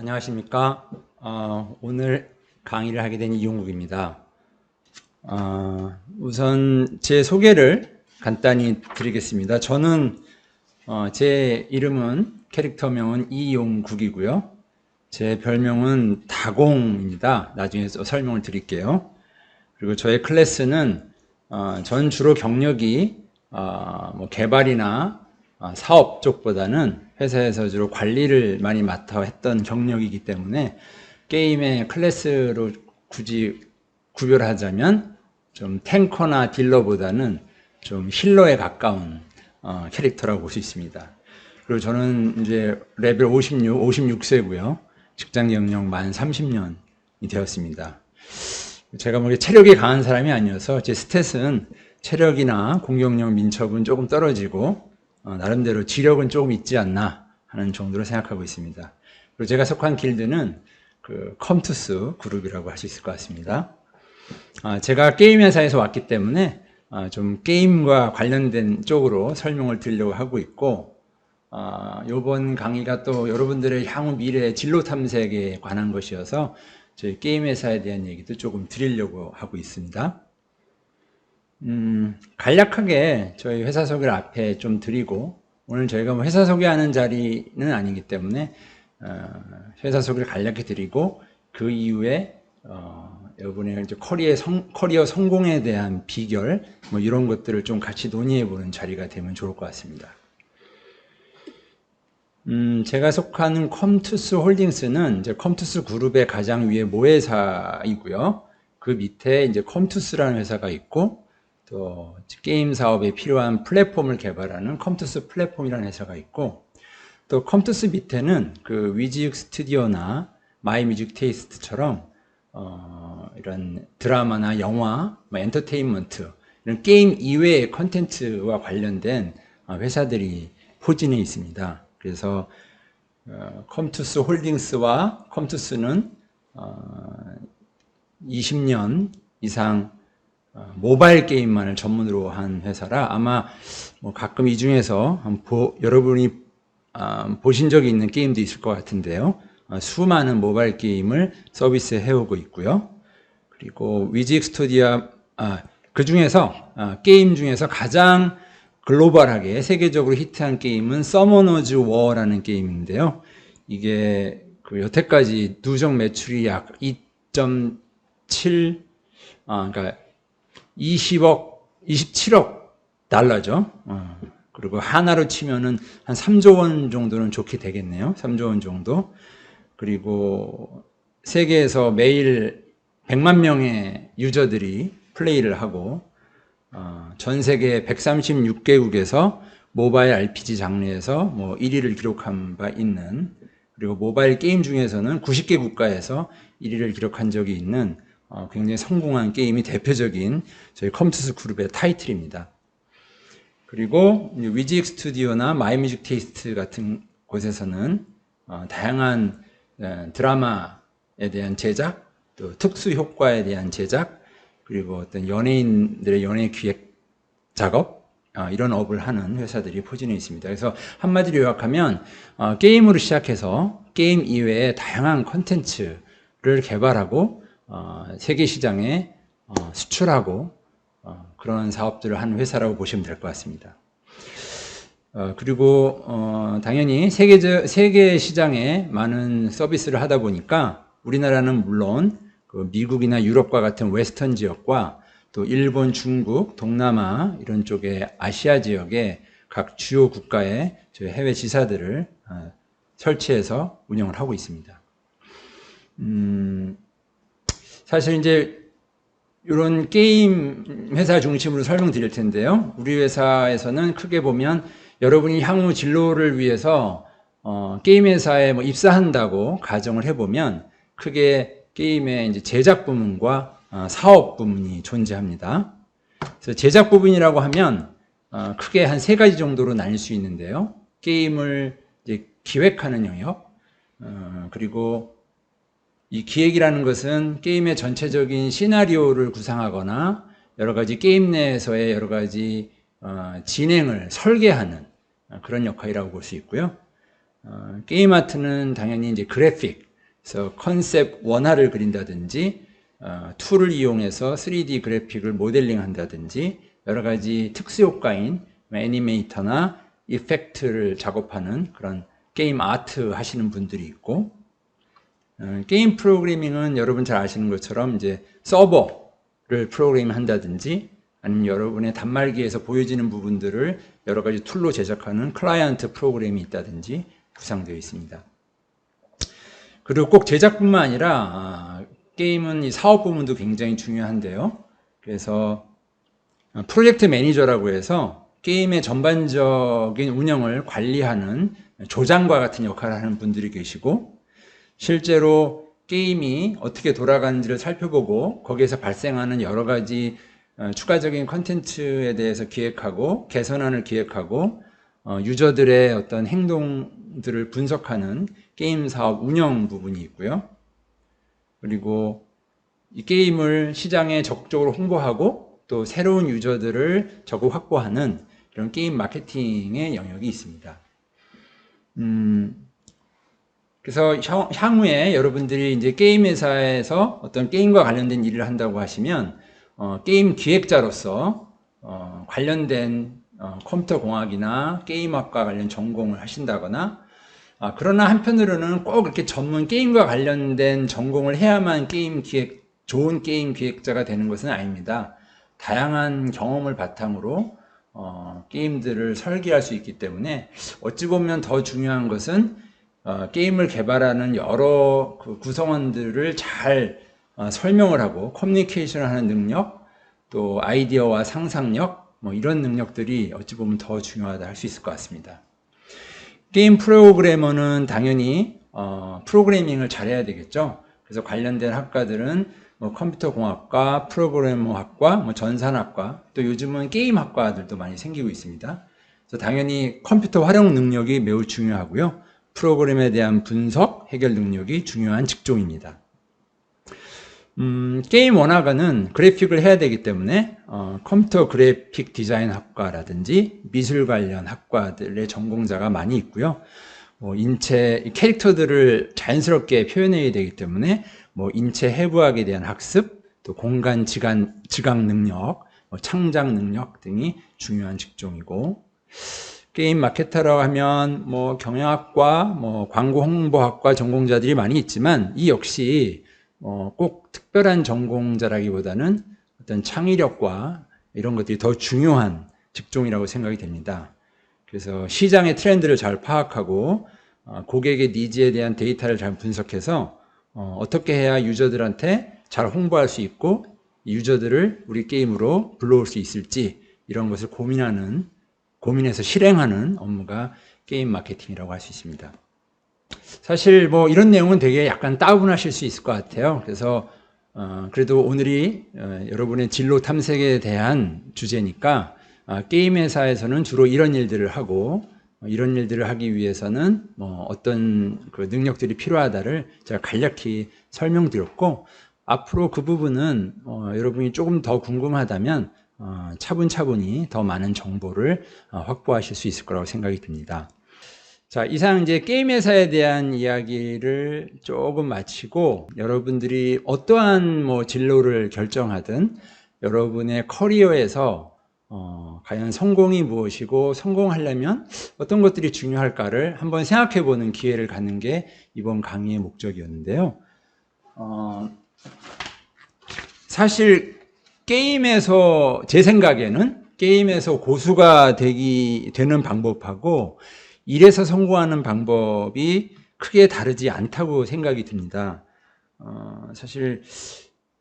안녕하십니까. 오늘 강의를 하게 된 이용국입니다. 우선 제 소개를 간단히 드리겠습니다. 저는 제 이름은 캐릭터명은 이용국이고요. 제 별명은 다공입니다. 나중에 또 설명을 드릴게요. 그리고 저의 클래스는 전 주로 경력이 뭐 개발이나 사업 쪽보다는 회사에서 주로 관리를 많이 맡아 했던 경력이기 때문에 게임의 클래스로 굳이 구별하자면 좀 탱커나 딜러보다는 좀 힐러에 가까운 캐릭터라고 볼 수 있습니다. 그리고 저는 이제 레벨 56세고요. 직장 경력 만 30년이 되었습니다. 제가 뭐 체력이 강한 사람이 아니어서 제 스탯은 체력이나 공격력, 민첩은 조금 떨어지고 나름대로 지력은 조금 있지 않나 하는 정도로 생각하고 있습니다. 그리고 제가 속한 길드는 그 컴투스 그룹이라고 할 수 있을 것 같습니다. 제가 게임 회사에서 왔기 때문에 좀 게임과 관련된 쪽으로 설명을 드리려고 하고 있고, 이번 강의가 또 여러분들의 향후 미래 진로 탐색에 관한 것이어서 저희 게임 회사에 대한 얘기도 조금 드리려고 하고 있습니다. 간략하게 저희 회사 소개를 앞에 좀 드리고, 오늘 저희가 뭐 회사 소개하는 자리는 아니기 때문에 회사 소개를 간략히 드리고, 그 이후에 여러분의 이제 커리어 성공에 대한 비결 뭐 이런 것들을 좀 같이 논의해 보는 자리가 되면 좋을 것 같습니다. 제가 속하는 컴투스 홀딩스는 이제 컴투스 그룹의 가장 위에 모회사이고요. 그 밑에 이제 컴투스라는 회사가 있고, 또 게임 사업에 필요한 플랫폼을 개발하는 컴투스 플랫폼이라는 회사가 있고, 또 컴투스 밑에는 그 위즈익 스튜디오나 마이뮤직 테이스트처럼 이런 드라마나 영화, 뭐 엔터테인먼트 이런 게임 이외의 컨텐츠와 관련된 회사들이 포진해 있습니다. 그래서 컴투스 홀딩스와 컴투스는 20년 이상 모바일 게임만을 전문으로 한 회사라 아마 뭐 가끔 이 중에서 여러분이 보신 적이 있는 게임도 있을 것 같은데요. 수많은 모바일 게임을 서비스해 오고 있고요. 그리고 위직 스튜디오 그 중에서 게임 중에서 가장 글로벌하게 세계적으로 히트한 게임은 서머너즈 워라는 게임인데요. 이게 그 여태까지 누적 매출이 약 2.7 그러니까 27억 달러죠. 그리고 하나로 치면은 한 3조 원 정도는 좋게 되겠네요. 3조 원 정도. 그리고 세계에서 매일 100만 명의 유저들이 플레이를 하고 전 세계 136개국에서 모바일 RPG 장르에서 뭐 1위를 기록한 바 있는, 그리고 모바일 게임 중에서는 90개 국가에서 1위를 기록한 적이 있는 굉장히 성공한 게임이 대표적인 저희 컴투스 그룹의 타이틀입니다. 그리고 위직 스튜디오나 마이뮤직 테이스트 같은 곳에서는 다양한 드라마에 대한 제작, 또 특수 효과에 대한 제작, 그리고 어떤 연예인들의 연예 기획 작업, 이런 업을 하는 회사들이 포진해 있습니다. 그래서 한마디로 요약하면 게임으로 시작해서 게임 이외의 다양한 콘텐츠를 개발하고 세계 시장에 수출하고 그런 사업들을 하는 회사라고 보시면 될 것 같습니다. 그리고 당연히 세계 시장에 많은 서비스를 하다 보니까 우리나라는 물론 그 미국이나 유럽과 같은 웨스턴 지역과 또 일본, 중국, 동남아 이런 쪽의 아시아 지역의 각 주요 국가의 저희 해외 지사들을 설치해서 운영을 하고 있습니다. 사실 이제 이런 게임 회사 중심으로 설명드릴 텐데요. 우리 회사에서는 크게 보면 여러분이 향후 진로를 위해서 게임 회사에 뭐 입사한다고 가정을 해보면 크게 게임의 이제 제작 부문과 사업 부문이 존재합니다. 그래서 제작 부분이라고 하면 크게 한 세 가지 정도로 나뉠 수 있는데요. 게임을 이제 기획하는 영역, 그리고 이 기획이라는 것은 게임의 전체적인 시나리오를 구상하거나 여러 가지 게임 내에서의 여러 가지 진행을 설계하는 그런 역할이라고 볼 수 있고요. 게임 아트는 당연히 이제 그래픽, 그래서 컨셉 원화를 그린다든지 툴을 이용해서 3D 그래픽을 모델링 한다든지 여러 가지 특수 효과인 애니메이터나 이펙트를 작업하는 그런 게임 아트 하시는 분들이 있고, 게임 프로그래밍은 여러분 잘 아시는 것처럼 이제 서버를 프로그래밍 한다든지 아니면 여러분의 단말기에서 보여지는 부분들을 여러 가지 툴로 제작하는 클라이언트 프로그램이 있다든지 구상되어 있습니다. 그리고 꼭 제작뿐만 아니라 게임은 이 사업 부문도 굉장히 중요한데요. 그래서 프로젝트 매니저라고 해서 게임의 전반적인 운영을 관리하는 조장과 같은 역할을 하는 분들이 계시고, 실제로 게임이 어떻게 돌아가는지를 살펴보고 거기에서 발생하는 여러 가지 추가적인 컨텐츠에 대해서 기획하고 개선안을 기획하고 유저들의 어떤 행동들을 분석하는 게임 사업 운영 부분이 있고요. 그리고 이 게임을 시장에 적극적으로 홍보하고 또 새로운 유저들을 적극 확보하는 이런 게임 마케팅의 영역이 있습니다. 그래서 향후에 여러분들이 이제 게임 회사에서 어떤 게임과 관련된 일을 한다고 하시면 게임 기획자로서 관련된 컴퓨터 공학이나 게임학과 관련 전공을 하신다거나, 그러나 한편으로는 꼭 이렇게 전문 게임과 관련된 전공을 해야만 좋은 게임 기획자가 되는 것은 아닙니다. 다양한 경험을 바탕으로 게임들을 설계할 수 있기 때문에 어찌 보면 더 중요한 것은 게임을 개발하는 여러 그 구성원들을 잘 설명을 하고 커뮤니케이션을 하는 능력, 또 아이디어와 상상력, 뭐 이런 능력들이 어찌 보면 더 중요하다 할 수 있을 것 같습니다. 게임 프로그래머는 당연히 프로그래밍을 잘해야 되겠죠. 그래서 관련된 학과들은 뭐 컴퓨터 공학과, 프로그래머학과, 뭐 전산학과, 또 요즘은 게임학과들도 많이 생기고 있습니다. 그래서 당연히 컴퓨터 활용 능력이 매우 중요하고요. 프로그램에 대한 분석, 해결 능력이 중요한 직종입니다. 게임 원화가는 그래픽을 해야 되기 때문에 컴퓨터 그래픽 디자인 학과라든지 미술 관련 학과들의 전공자가 많이 있고요. 인체 캐릭터들을 자연스럽게 표현해야 되기 때문에 인체 해부학에 대한 학습, 또 공간 지각 능력, 창작 능력 등이 중요한 직종이고, 게임 마케터라고 하면 경영학과, 광고 홍보학과 전공자들이 많이 있지만 이 역시 꼭 특별한 전공자라기보다는 어떤 창의력과 이런 것들이 더 중요한 직종이라고 생각이 됩니다. 그래서 시장의 트렌드를 잘 파악하고 고객의 니즈에 대한 데이터를 잘 분석해서 어떻게 해야 유저들한테 잘 홍보할 수 있고 유저들을 우리 게임으로 불러올 수 있을지 이런 것을 고민해서 실행하는 업무가 게임 마케팅이라고 할 수 있습니다. 사실 이런 내용은 되게 약간 따분하실 수 있을 것 같아요. 그래서 그래도 오늘이 여러분의 진로 탐색에 대한 주제니까 게임 회사에서는 주로 이런 일들을 하고 이런 일들을 하기 위해서는 어떤 그 능력들이 필요하다를 제가 간략히 설명드렸고, 앞으로 그 부분은 여러분이 조금 더 궁금하다면 차분차분히 더 많은 정보를 확보하실 수 있을 거라고 생각이 듭니다. 자, 이상 이제 게임 회사에 대한 이야기를 조금 마치고 여러분들이 어떠한 진로를 결정하든 여러분의 커리어에서 과연 성공이 무엇이고 성공하려면 어떤 것들이 중요할까를 한번 생각해 보는 기회를 갖는 게 이번 강의의 목적이었는데요. 사실 게임에서 제 생각에는 게임에서 고수가 되는 방법하고 일에서 성공하는 방법이 크게 다르지 않다고 생각이 듭니다. 사실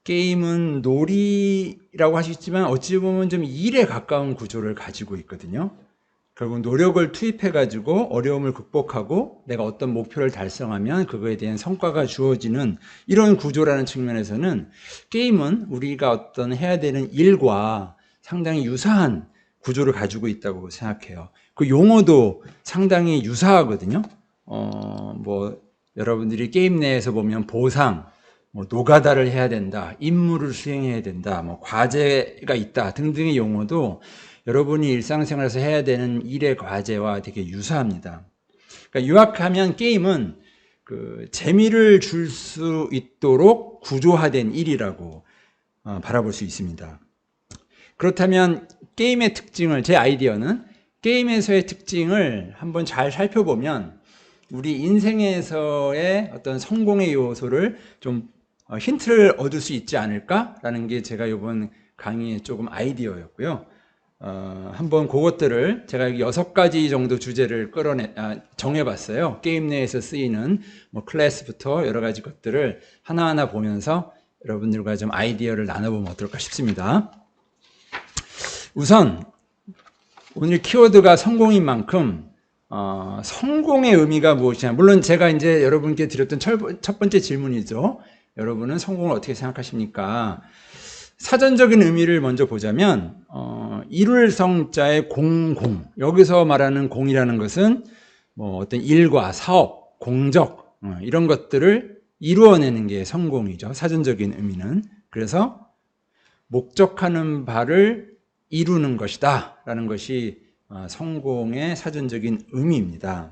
게임은 놀이라고 하시지만 어찌 보면 좀 일에 가까운 구조를 가지고 있거든요. 결국 노력을 투입해가지고 어려움을 극복하고 내가 어떤 목표를 달성하면 그거에 대한 성과가 주어지는 이런 구조라는 측면에서는 게임은 우리가 어떤 해야 되는 일과 상당히 유사한 구조를 가지고 있다고 생각해요. 그 용어도 상당히 유사하거든요. 여러분들이 게임 내에서 보면 보상, 노가다를 해야 된다, 임무를 수행해야 된다, 과제가 있다 등등의 용어도 여러분이 일상생활에서 해야 되는 일의 과제와 되게 유사합니다. 그러니까 요약하면 게임은 그 재미를 줄 수 있도록 구조화된 일이라고 바라볼 수 있습니다. 그렇다면 게임의 특징을, 제 아이디어는 게임에서의 특징을 한번 잘 살펴보면 우리 인생에서의 어떤 성공의 요소를 좀 힌트를 얻을 수 있지 않을까라는 게 제가 이번 강의의 조금 아이디어였고요. 한번 그것들을 제가 6가지 정도 주제를 정해봤어요. 게임 내에서 쓰이는 뭐 클래스부터 여러 가지 것들을 하나하나 보면서 여러분들과 좀 아이디어를 나눠보면 어떨까 싶습니다. 우선 오늘 키워드가 성공인 만큼 성공의 의미가 무엇이냐. 물론 제가 이제 여러분께 드렸던 첫 번째 질문이죠. 여러분은 성공을 어떻게 생각하십니까? 사전적인 의미를 먼저 보자면 이룰 성자의 공공, 여기서 말하는 공이라는 것은 뭐 어떤 일과 사업, 공적 이런 것들을 이루어내는 게 성공이죠. 사전적인 의미는. 그래서 목적하는 바를 이루는 것이다 라는 것이 성공의 사전적인 의미입니다.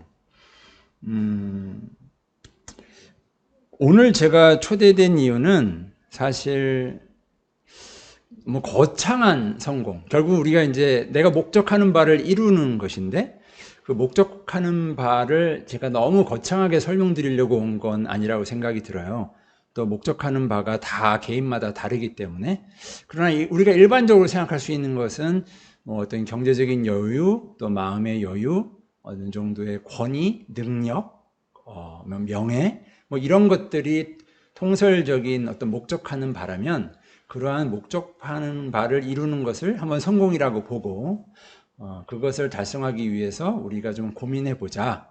오늘 제가 초대된 이유는 사실 뭐 거창한 성공, 결국 우리가 이제 내가 목적하는 바를 이루는 것인데 그 목적하는 바를 제가 너무 거창하게 설명드리려고 온 건 아니라고 생각이 들어요. 또 목적하는 바가 다 개인마다 다르기 때문에. 그러나 우리가 일반적으로 생각할 수 있는 것은 뭐 어떤 경제적인 여유, 또 마음의 여유, 어느 정도의 권위, 능력, 명예, 뭐 이런 것들이 통설적인 어떤 목적하는 바라면 그러한 목적하는 바를 이루는 것을 한번 성공이라고 보고 그것을 달성하기 위해서 우리가 좀 고민해 보자.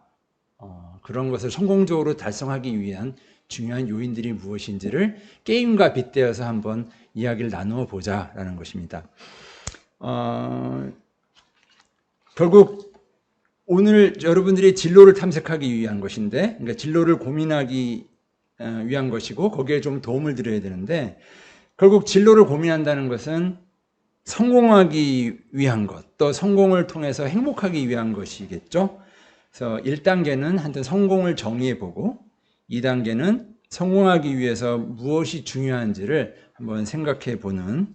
그런 것을 성공적으로 달성하기 위한 중요한 요인들이 무엇인지를 게임과 빗대어서 한번 이야기를 나누어 보자라는 것입니다. 결국 오늘 여러분들이 진로를 탐색하기 위한 것인데, 그러니까 진로를 고민하기 위한 것이고 거기에 좀 도움을 드려야 되는데, 결국 진로를 고민한다는 것은 성공하기 위한 것, 또 성공을 통해서 행복하기 위한 것이겠죠. 그래서 1단계는 한번 성공을 정의해보고 2단계는 성공하기 위해서 무엇이 중요한지를 한번 생각해보는,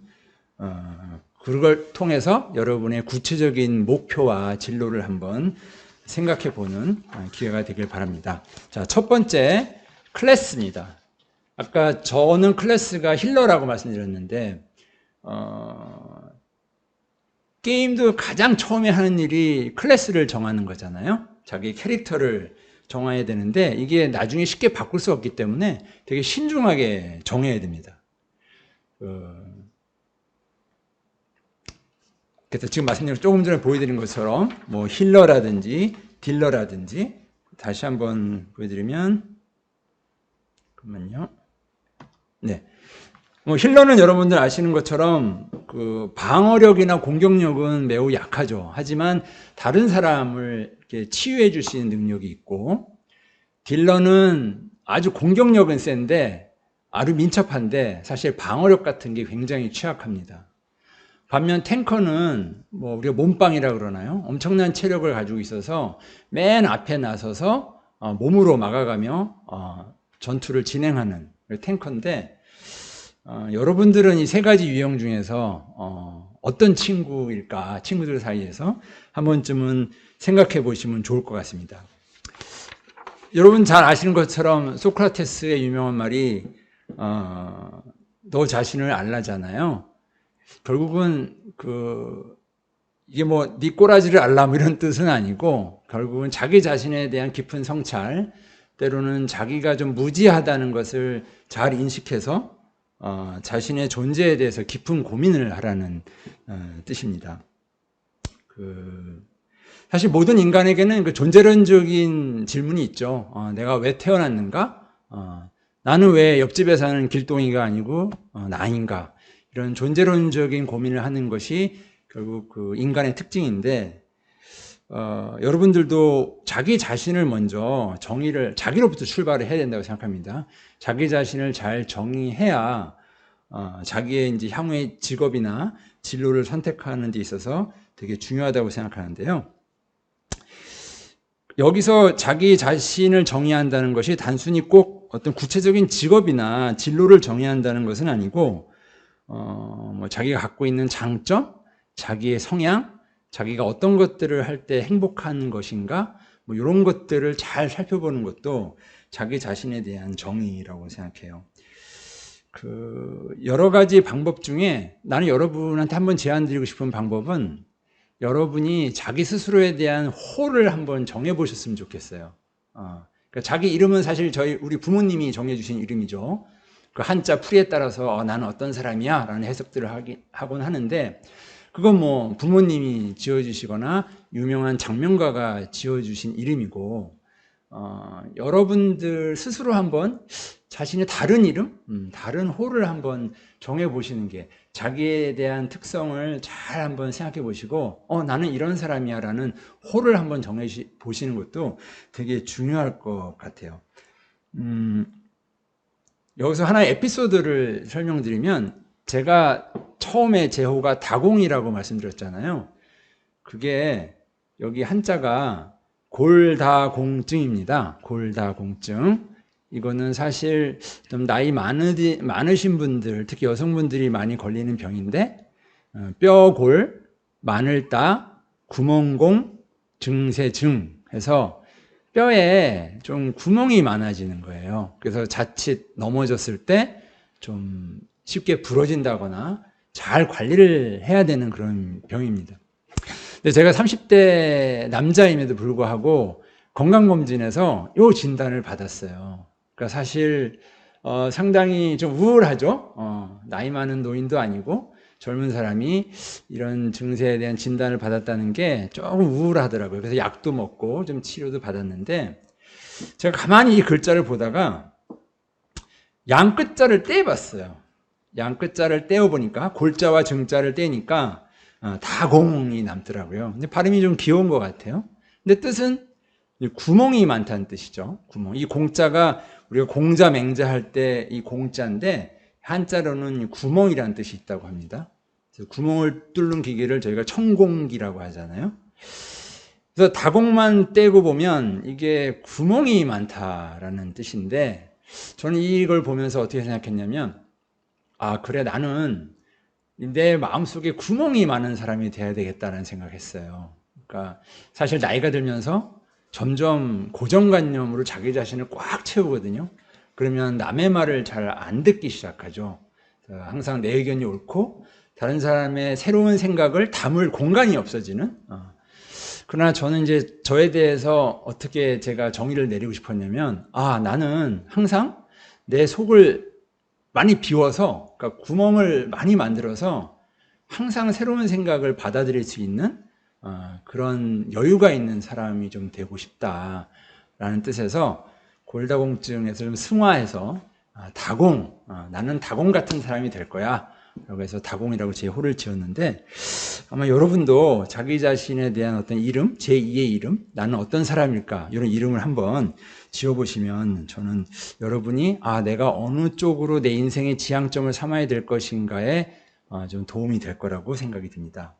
그걸 통해서 여러분의 구체적인 목표와 진로를 한번 생각해보는 기회가 되길 바랍니다. 자, 첫 번째 클래스입니다. 아까 저는 클래스가 힐러라고 말씀드렸는데 게임도 가장 처음에 하는 일이 클래스를 정하는 거잖아요. 자기 캐릭터를 정해야 되는데 이게 나중에 쉽게 바꿀 수 없기 때문에 되게 신중하게 정해야 됩니다. 그래서 지금 말씀드린 조금 전에 보여드린 것처럼 뭐 힐러라든지 딜러라든지, 다시 한번 보여드리면, 잠깐만요. 네. 뭐 힐러는 여러분들 아시는 것처럼 그 방어력이나 공격력은 매우 약하죠. 하지만 다른 사람을 이렇게 치유해 줄 수 있는 능력이 있고, 딜러는 아주 공격력은 센데 아주 민첩한데 사실 방어력 같은 게 굉장히 취약합니다. 반면 탱커는 뭐 우리가 몸빵이라 그러나요? 엄청난 체력을 가지고 있어서 맨 앞에 나서서 몸으로 막아가며 전투를 진행하는 탱커인데, 여러분들은 이 3가지 유형 중에서 어떤 친구일까, 친구들 사이에서 한 번쯤은 생각해 보시면 좋을 것 같습니다. 여러분 잘 아시는 것처럼 소크라테스의 유명한 말이 너 자신을 알라잖아요. 결국은 이게 뭐 네 꼬라지를 알라 뭐 이런 뜻은 아니고, 결국은 자기 자신에 대한 깊은 성찰, 때로는 자기가 좀 무지하다는 것을 잘 인식해서 자신의 존재에 대해서 깊은 고민을 하라는 뜻입니다. 사실 모든 인간에게는 그 존재론적인 질문이 있죠. 내가 왜 태어났는가? 나는 왜 옆집에 사는 길동이가 아니고 나인가? 이런 존재론적인 고민을 하는 것이 결국 그 인간의 특징인데, 여러분들도 자기 자신을 먼저 자기로부터 출발을 해야 된다고 생각합니다. 자기 자신을 잘 정의해야 자기의 이제 향후의 직업이나 진로를 선택하는 데 있어서 되게 중요하다고 생각하는데요. 여기서 자기 자신을 정의한다는 것이 단순히 꼭 어떤 구체적인 직업이나 진로를 정의한다는 것은 아니고, 뭐 자기가 갖고 있는 장점, 자기의 성향, 자기가 어떤 것들을 할 때 행복한 것인가, 뭐 이런 것들을 잘 살펴보는 것도 자기 자신에 대한 정의라고 생각해요. 여러 가지 방법 중에 나는 여러분한테 한번 제안드리고 싶은 방법은 여러분이 자기 스스로에 대한 호를 한번 정해보셨으면 좋겠어요. 그러니까 자기 이름은 사실 우리 부모님이 정해주신 이름이죠. 그 한자 풀이에 따라서 나는 어떤 사람이야 라는 해석들을 하곤 하는데, 그건 뭐 부모님이 지어주시거나 유명한 장명가가 지어주신 이름이고, 여러분들 스스로 한번 자신의 다른 이름, 다른 호를 한번 정해보시는 게, 자기에 대한 특성을 잘 한번 생각해 보시고, 나는 이런 사람이야 라는 호를 한번 정해보시는 것도 되게 중요할 것 같아요. 여기서 하나의 에피소드를 설명드리면, 제가 처음에 제 호가 다공이라고 말씀드렸잖아요. 그게 여기 한자가 골다공증입니다. 골다공증. 이거는 사실 좀 나이 많으신 분들, 특히 여성분들이 많이 걸리는 병인데, 뼈골, 마늘따, 구멍공, 증세증 해서 뼈에 좀 구멍이 많아지는 거예요. 그래서 자칫 넘어졌을 때 좀 쉽게 부러진다거나 잘 관리를 해야 되는 그런 병입니다. 근데 제가 30대 남자임에도 불구하고 건강검진에서 이 진단을 받았어요. 그러니까 사실 상당히 좀 우울하죠. 나이 많은 노인도 아니고 젊은 사람이 이런 증세에 대한 진단을 받았다는 게 조금 우울하더라고요. 그래서 약도 먹고 좀 치료도 받았는데, 제가 가만히 이 글자를 보다가 양 끝자를 떼봤어요. 양 끝자를 떼어보니까, 골자와 증자를 떼니까 다공이 남더라고요. 근데 발음이 좀 귀여운 것 같아요. 근데 뜻은 구멍이 많다는 뜻이죠. 구멍. 이 공자가 우리가 공자 맹자 할 때 이 공자인데, 한자로는 구멍이라는 뜻이 있다고 합니다. 그래서 구멍을 뚫는 기계를 저희가 천공기라고 하잖아요. 그래서 다공만 떼고 보면 이게 구멍이 많다라는 뜻인데, 저는 이걸 보면서 어떻게 생각했냐면, 그래, 나는 내 마음속에 구멍이 많은 사람이 돼야 되겠다는 생각했어요. 그러니까 사실 나이가 들면서 점점 고정관념으로 자기 자신을 꽉 채우거든요. 그러면 남의 말을 잘 안 듣기 시작하죠. 항상 내 의견이 옳고 다른 사람의 새로운 생각을 담을 공간이 없어지는. 그러나 저는 이제 저에 대해서 어떻게 제가 정의를 내리고 싶었냐면, 나는 항상 내 속을 많이 비워서, 그러니까 구멍을 많이 만들어서 항상 새로운 생각을 받아들일 수 있는 그런 여유가 있는 사람이 좀 되고 싶다라는 뜻에서 골다공증에서 좀 승화해서 다공, 나는 다공 같은 사람이 될 거야 라고 해서 다공이라고 제 호를 지었는데, 아마 여러분도 자기 자신에 대한 어떤 이름, 제2의 이름, 나는 어떤 사람일까, 이런 이름을 한번 지어보시면 저는 여러분이 내가 어느 쪽으로 내 인생의 지향점을 삼아야 될 것인가에 좀 도움이 될 거라고 생각이 듭니다.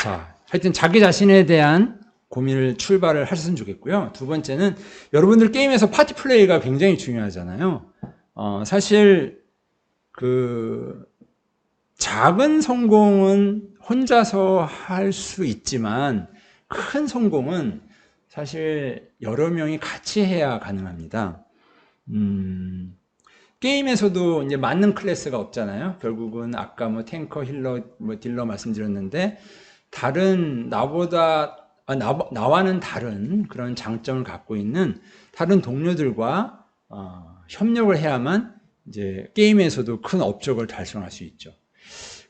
자, 하여튼 자기 자신에 대한 고민을 출발을 하셨으면 좋겠고요. 두 번째는, 여러분들 게임에서 파티 플레이가 굉장히 중요하잖아요. 사실 작은 성공은 혼자서 할 수 있지만 큰 성공은 사실 여러 명이 같이 해야 가능합니다. 게임에서도 이제 맞는 클래스가 없잖아요. 결국은 아까 뭐 탱커, 힐러, 뭐 딜러 말씀드렸는데, 다른 나와는 다른 그런 장점을 갖고 있는 다른 동료들과 협력을 해야만 이제 게임에서도 큰 업적을 달성할 수 있죠.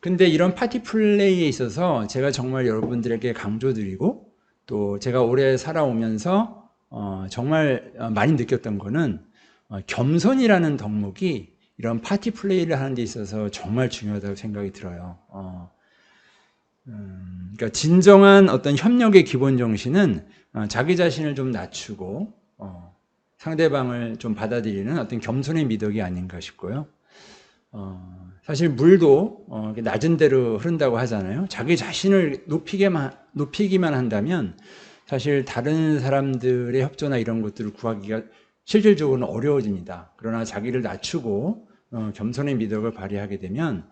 근데 이런 파티 플레이에 있어서 제가 정말 여러분들에게 강조드리고, 또 제가 오래 살아오면서 정말 많이 느꼈던 거는, 겸손이라는 덕목이 이런 파티 플레이를 하는 데 있어서 정말 중요하다고 생각이 들어요. 그러니까 진정한 어떤 협력의 기본 정신은 자기 자신을 좀 낮추고 상대방을 좀 받아들이는 어떤 겸손의 미덕이 아닌가 싶고요. 사실 물도 낮은 데로 흐른다고 하잖아요. 자기 자신을 높이기만 한다면 사실 다른 사람들의 협조나 이런 것들을 구하기가 실질적으로는 어려워집니다. 그러나 자기를 낮추고 겸손의 미덕을 발휘하게 되면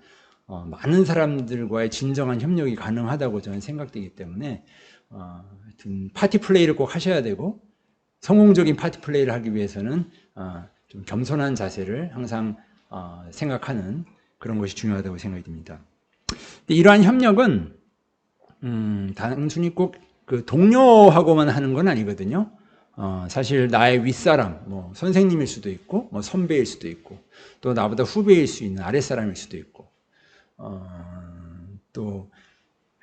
많은 사람들과의 진정한 협력이 가능하다고 저는 생각되기 때문에 하여튼 파티 플레이를 꼭 하셔야 되고, 성공적인 파티 플레이를 하기 위해서는 좀 겸손한 자세를 항상 생각하는 그런 것이 중요하다고 생각이 듭니다. 이러한 협력은 단순히 꼭 그 동료하고만 하는 건 아니거든요. 사실 나의 윗사람, 뭐 선생님일 수도 있고, 뭐 선배일 수도 있고, 또 나보다 후배일 수 있는 아랫사람일 수도 있고, 또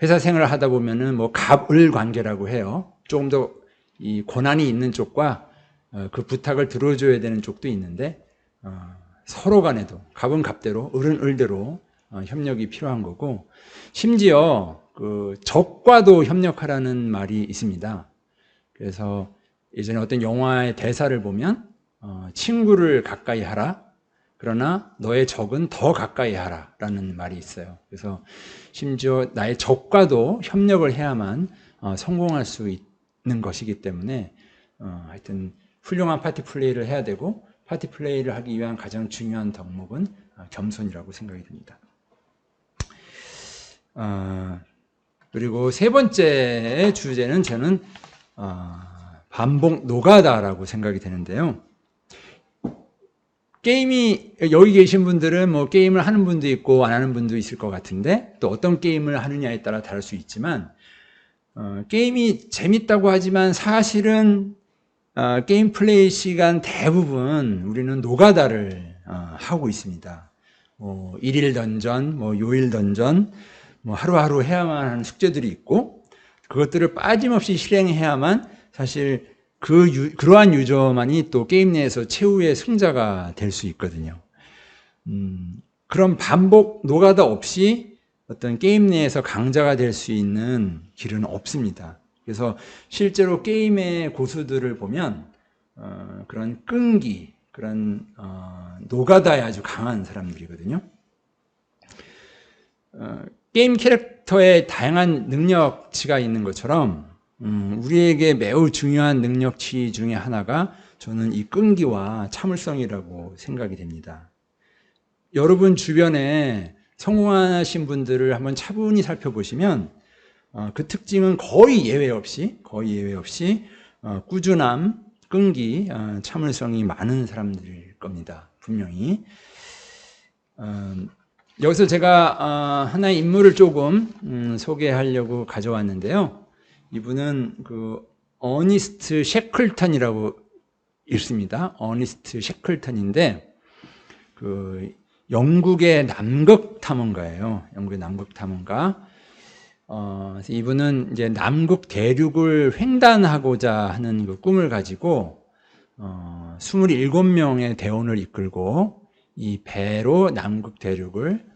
회사 생활을 하다 보면은 뭐 갑을 관계라고 해요. 조금 더 이 권한이 있는 쪽과 그 부탁을 들어줘야 되는 쪽도 있는데, 서로 간에도 갑은 갑대로, 을은 을대로 협력이 필요한 거고, 심지어 그 적과도 협력하라는 말이 있습니다. 그래서 예전에 어떤 영화의 대사를 보면 친구를 가까이 하라, 그러나 너의 적은 더 가까이 하라 라는 말이 있어요. 그래서 심지어 나의 적과도 협력을 해야만 성공할 수 있는 것이기 때문에 하여튼 훌륭한 파티 플레이를 해야 되고, 파티 플레이를 하기 위한 가장 중요한 덕목은 겸손이라고 생각이 듭니다. 그리고 세 번째 주제는 저는 반복 노가다라고 생각이 되는데요. 게임이, 여기 계신 분들은 뭐 게임을 하는 분도 있고 안 하는 분도 있을 것 같은데, 또 어떤 게임을 하느냐에 따라 다를 수 있지만, 게임이 재밌다고 하지만 사실은 게임 플레이 시간 대부분 우리는 노가다를 하고 있습니다. 뭐 일일 던전, 뭐 요일 던전, 뭐 하루하루 해야만 하는 숙제들이 있고, 그것들을 빠짐없이 실행해야만 사실 그러한 유저만이 또 게임 내에서 최후의 승자가 될 수 있거든요. 그런 반복 노가다 없이 어떤 게임 내에서 강자가 될 수 있는 길은 없습니다. 그래서 실제로 게임의 고수들을 보면 그런 끈기, 그런 노가다에 아주 강한 사람들이거든요. 게임 캐릭터에 다양한 능력치가 있는 것처럼 우리에게 매우 중요한 능력치 중에 하나가 저는 이 끈기와 참을성이라고 생각이 됩니다. 여러분 주변에 성공하신 분들을 한번 차분히 살펴보시면 그 특징은 거의 예외 없이 꾸준함, 끈기, 참을성이 많은 사람들일 겁니다. 분명히. 여기서 제가 하나의 인물을 조금 소개하려고 가져왔는데요. 이분은 그 어니스트 셰클턴이라고 읽습니다. 어니스트 셰클턴인데 그 영국의 남극 탐험가예요. 영국의 남극 탐험가. 이분은 이제 남극 대륙을 횡단하고자 하는 그 꿈을 가지고 27명의 대원을 이끌고 이 배로 남극 대륙을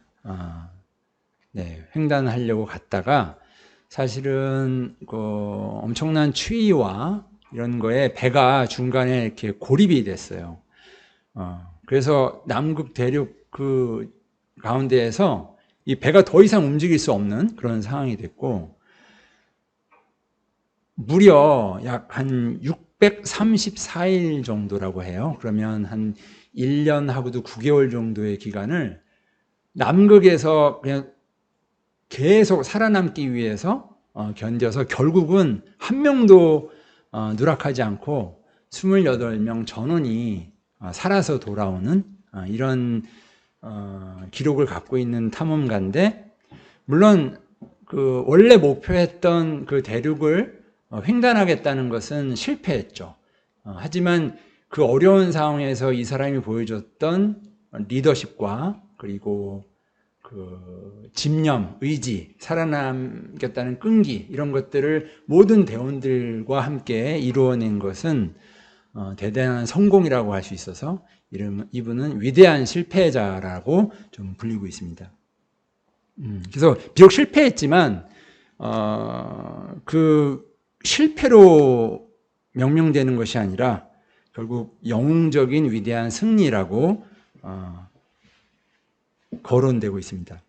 횡단하려고 갔다가, 사실은 그 엄청난 추위와 이런 거에 배가 중간에 이렇게 고립이 됐어요. 그래서 남극 대륙 그 가운데에서 이 배가 더 이상 움직일 수 없는 그런 상황이 됐고, 무려 약 한 634일 정도라고 해요. 그러면 한 1년하고도 9개월 정도의 기간을 남극에서 그냥 계속 살아남기 위해서 견뎌서 결국은 한 명도 누락하지 않고 28명 전원이 살아서 돌아오는 이런 기록을 갖고 있는 탐험가인데, 물론 그 원래 목표했던 그 대륙을 횡단하겠다는 것은 실패했죠. 하지만 그 어려운 상황에서 이 사람이 보여줬던 리더십과 그리고 그 집념, 의지, 살아남겠다는 끈기, 이런 것들을 모든 대원들과 함께 이루어낸 것은 대단한 성공이라고 할 수 있어서 이분은 위대한 실패자라고 좀 불리고 있습니다. 그래서 비록 실패했지만 그 실패로 명명되는 것이 아니라 결국 영웅적인 위대한 승리라고 거론되고 있습니다.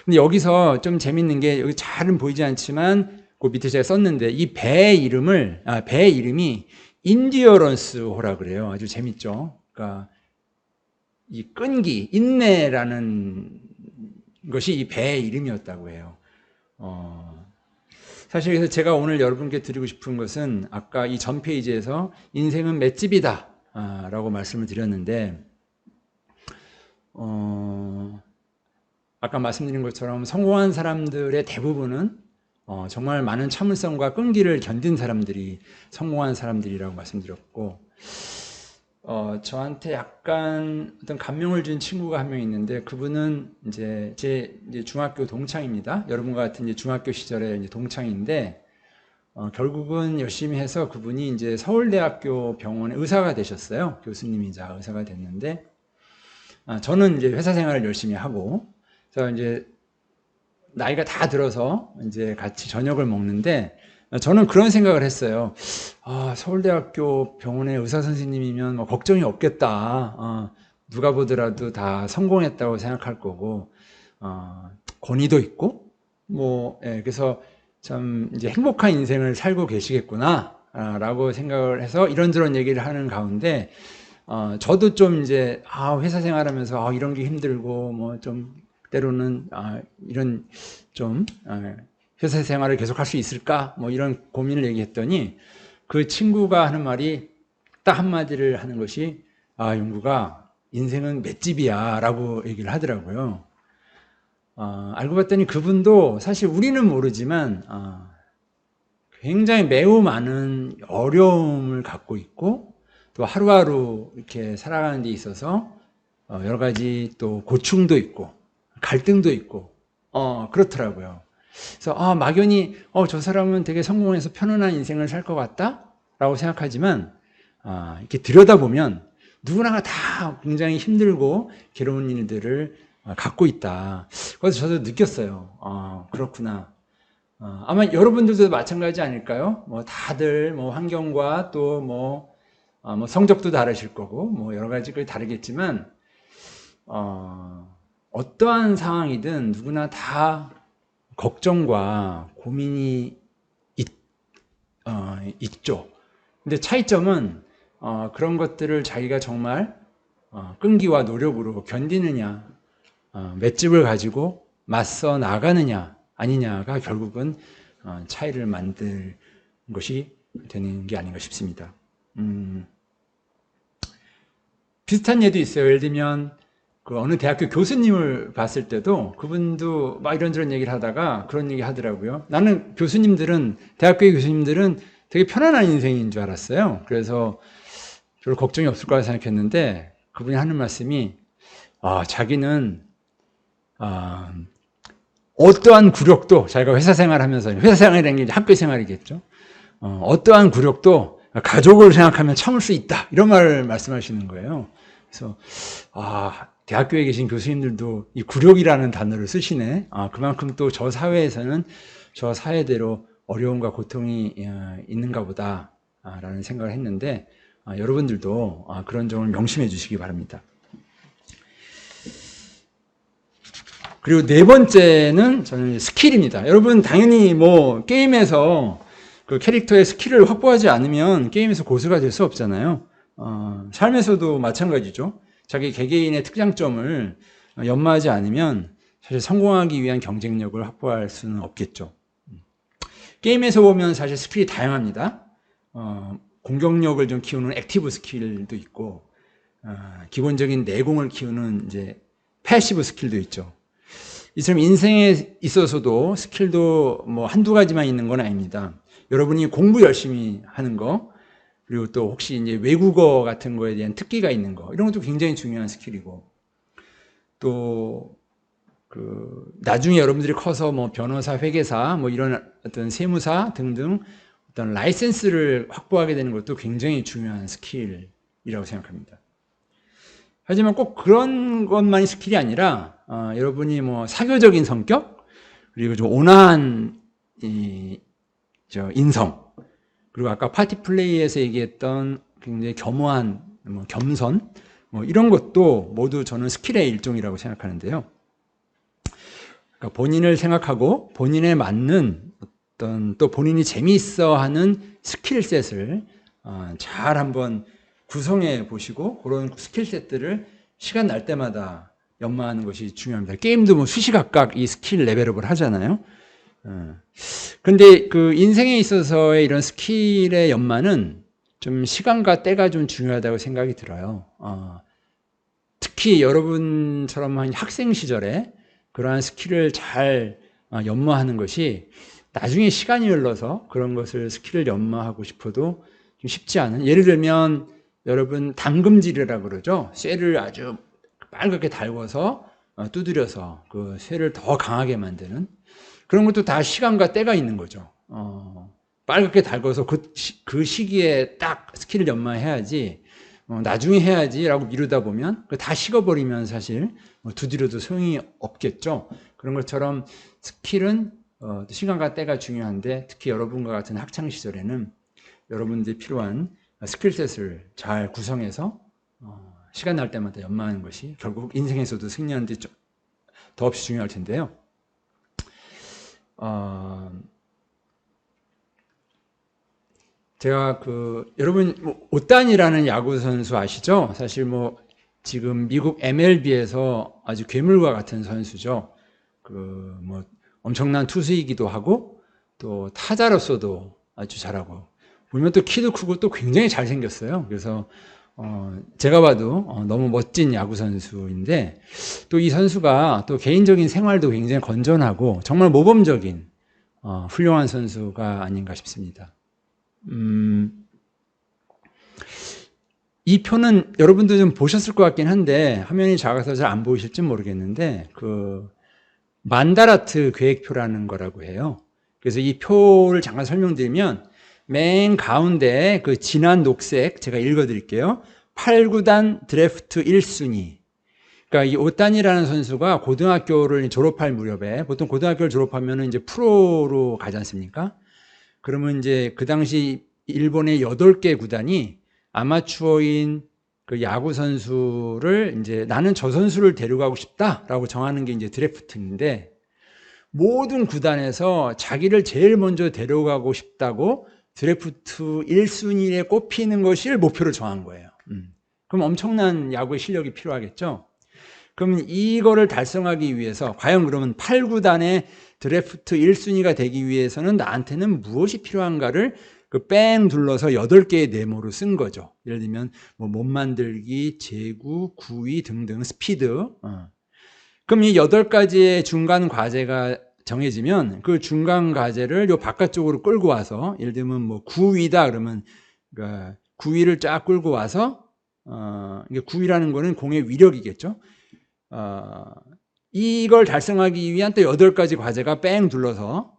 근데 여기서 좀 재밌는 게, 여기 잘은 보이지 않지만 그 그 밑에 제가 썼는데 이 배의 이름이 인디어런스호라 그래요. 아주 재밌죠. 그러니까 이 끈기, 인내라는 것이 이 배의 이름이었다고 해요. 사실 그래서 제가 오늘 여러분께 드리고 싶은 것은 아까 이 전 페이지에서 인생은 맷집이다 라고 말씀을 드렸는데 아까 말씀드린 것처럼 성공한 사람들의 대부분은 정말 많은 참을성과 끈기를 견딘 사람들이 성공한 사람들이라고 말씀드렸고 저한테 약간 어떤 감명을 준 친구가 한 명 있는데 그분은 제 중학교 동창입니다. 여러분과 같은 이제 중학교 시절의 이제 동창인데 결국은 열심히 해서 그분이 이제 서울대학교 병원의 의사가 되셨어요. 교수님이자 의사가 됐는데 저는 이제 회사 생활을 열심히 하고 그래서 이제 나이가 다 들어서 이제 같이 저녁을 먹는데 저는 그런 생각을 했어요. 서울대학교 병원의 의사 선생님이면 뭐 걱정이 없겠다. 누가 보더라도 다 성공했다고 생각할 거고, 권위도 있고, 그래서 참 이제 행복한 인생을 살고 계시겠구나, 라고 생각을 해서 이런저런 얘기를 하는 가운데, 저도 좀 이제, 회사 생활하면서, 이런 게 힘들고, 뭐 좀, 때로는, 이런 좀, 회사 생활을 계속 할 수 있을까? 뭐 이런 고민을 얘기했더니 그 친구가 하는 말이 딱 한마디를 하는 것이 용구가 인생은 맷집이야 라고 얘기를 하더라고요. 알고 봤더니 그분도 사실 우리는 모르지만 굉장히 매우 많은 어려움을 갖고 있고 또 하루하루 이렇게 살아가는 데 있어서 여러 가지 또 고충도 있고 갈등도 있고 그렇더라고요. 그래서 막연히 저 사람은 되게 성공해서 편안한 인생을 살 것 같다 라고 생각하지만 이렇게 들여다보면 누구나가 다 굉장히 힘들고 괴로운 일들을 갖고 있다. 그래서 저도 느꼈어요. 그렇구나. 아마 여러분들도 마찬가지 아닐까요? 뭐 다들 뭐 환경과 또 뭐 성적도 다르실 거고 뭐 여러 가지가 다르겠지만 어떠한 상황이든 누구나 다 걱정과 고민이 있죠. 근데 차이점은 그런 것들을 자기가 정말 끈기와 노력으로 견디느냐, 맷집을 가지고 맞서 나가느냐 아니냐가 결국은 차이를 만들 것이 되는 게 아닌가 싶습니다. 비슷한 예도 있어요. 예를 들면 그 어느 대학교 교수님을 봤을 때도 그분도 막 이런저런 얘기를 하다가 그런 얘기 하더라고요. 나는 대학교의 교수님들은 되게 편안한 인생인 줄 알았어요. 그래서 별로 걱정이 없을 거라 생각했는데 그분이 하는 말씀이 자기는 어떠한 굴욕도 자기가 회사 생활하면서 회사 생활이라는 게 학교 생활이겠죠. 어떠한 굴욕도 가족을 생각하면 참을 수 있다. 이런 말을 말씀하시는 거예요. 그래서 대학교에 계신 교수님들도 이 굴욕이라는 단어를 쓰시네. 그만큼 또 저 사회에서는 저 사회대로 어려움과 고통이 있는가 보다 라는 생각을 했는데 여러분들도 그런 점을 명심해 주시기 바랍니다. 그리고 네 번째는 저는 스킬입니다. 여러분 당연히 뭐 게임에서 그 캐릭터의 스킬을 확보하지 않으면 게임에서 고수가 될 수 없잖아요. 삶에서도 마찬가지죠. 자기 개개인의 특장점을 연마하지 않으면 사실 성공하기 위한 경쟁력을 확보할 수는 없겠죠. 게임에서 보면 사실 스킬이 다양합니다. 공격력을 좀 키우는 액티브 스킬도 있고, 기본적인 내공을 키우는 이제 패시브 스킬도 있죠. 이처럼 인생에 있어서도 스킬도 뭐 한두 가지만 있는 건 아닙니다. 여러분이 공부 열심히 하는 거, 그리고 또 혹시 이제 외국어 같은 거에 대한 특기가 있는 거, 이런 것도 굉장히 중요한 스킬이고, 또, 나중에 여러분들이 커서 뭐 변호사, 회계사, 뭐 이런 어떤 세무사 등등 어떤 라이센스를 확보하게 되는 것도 굉장히 중요한 스킬이라고 생각합니다. 하지만 꼭 그런 것만이 스킬이 아니라, 여러분이 뭐 사교적인 성격, 그리고 좀 온화한 인성, 그리고 아까 파티 플레이에서 얘기했던 굉장히 겸허한 겸손, 이런 것도 모두 저는 스킬의 일종이라고 생각하는데요. 그러니까 본인을 생각하고 본인에 맞는 어떤 또 본인이 재미있어하는 스킬셋을 잘 한번 구성해 보시고 그런 스킬셋들을 시간 날 때마다 연마하는 것이 중요합니다. 게임도 뭐 수시각각 이 스킬 레벨업을 하잖아요. 근데 그 인생에 있어서의 이런 스킬의 연마는 좀 시간과 때가 좀 중요하다고 생각이 들어요. 특히 여러분처럼 한 학생 시절에 그러한 스킬을 잘 연마하는 것이 나중에 시간이 흘러서 그런 것을 스킬을 연마하고 싶어도 좀 쉽지 않은, 예를 들면 여러분 담금질이라고 그러죠. 쇠를 아주 빨갛게 달궈서 두드려서 그 쇠를 더 강하게 만드는 그런 것도 다 시간과 때가 있는 거죠. 빨갛게 달궈서 그 시기에 딱 스킬을 연마해야지 나중에 해야지라고 미루다 보면 다 식어버리면 사실 두드려도 소용이 없겠죠. 그런 것처럼 스킬은 시간과 때가 중요한데 특히 여러분과 같은 학창 시절에는 여러분들이 필요한 스킬셋을 잘 구성해서 시간 날 때마다 연마하는 것이 결국 인생에서도 승리하는 데 더없이 중요할 텐데요. 제가 여러분 오단이라는 야구 선수 아시죠? 사실 뭐 지금 미국 MLB에서 아주 괴물과 같은 선수죠. 뭐 엄청난 투수이기도 하고 또 타자로서도 아주 잘하고 보면 또 키도 크고 또 굉장히 잘생겼어요. 그래서 제가 봐도 너무 멋진 야구 선수인데 또 이 선수가 또 개인적인 생활도 굉장히 건전하고 정말 모범적인 훌륭한 선수가 아닌가 싶습니다. 이 표는 여러분도 좀 보셨을 것 같긴 한데 화면이 작아서 잘 안 보이실지 모르겠는데 만다라트 계획표라는 거라고 해요. 그래서 이 표를 잠깐 설명드리면 맨 가운데 그 진한 녹색 제가 읽어드릴게요. 8구단 드래프트 1순위. 그러니까 이 오타니라는 선수가 고등학교를 졸업할 무렵에 보통 고등학교를 졸업하면 이제 프로로 가지 않습니까? 그러면 이제 그 당시 일본의 8개 구단이 아마추어인 그 야구 선수를 이제 나는 저 선수를 데려가고 싶다라고 정하는 게 이제 드래프트인데 모든 구단에서 자기를 제일 먼저 데려가고 싶다고 드래프트 1순위에 꼽히는 것을 목표로 정한 거예요. 그럼 엄청난 야구의 실력이 필요하겠죠? 그러면 이거를 달성하기 위해서 과연 그러면 8구단의 드래프트 1순위가 되기 위해서는 나한테는 무엇이 필요한가를 뺑 둘러서 8개의 네모로 쓴 거죠. 예를 들면 뭐 몸 만들기, 제구, 구위 등등 스피드. 그럼 이 8가지의 중간 과제가 정해지면 그 중간 과제를 요 바깥쪽으로 끌고 와서 예를 들면 뭐 구위다 그러면 그러니까 구위를 쫙 끌고 와서 이게 구위라는 거는 공의 위력이겠죠. 이걸 달성하기 위한 또 8가지 과제가 뺑 둘러서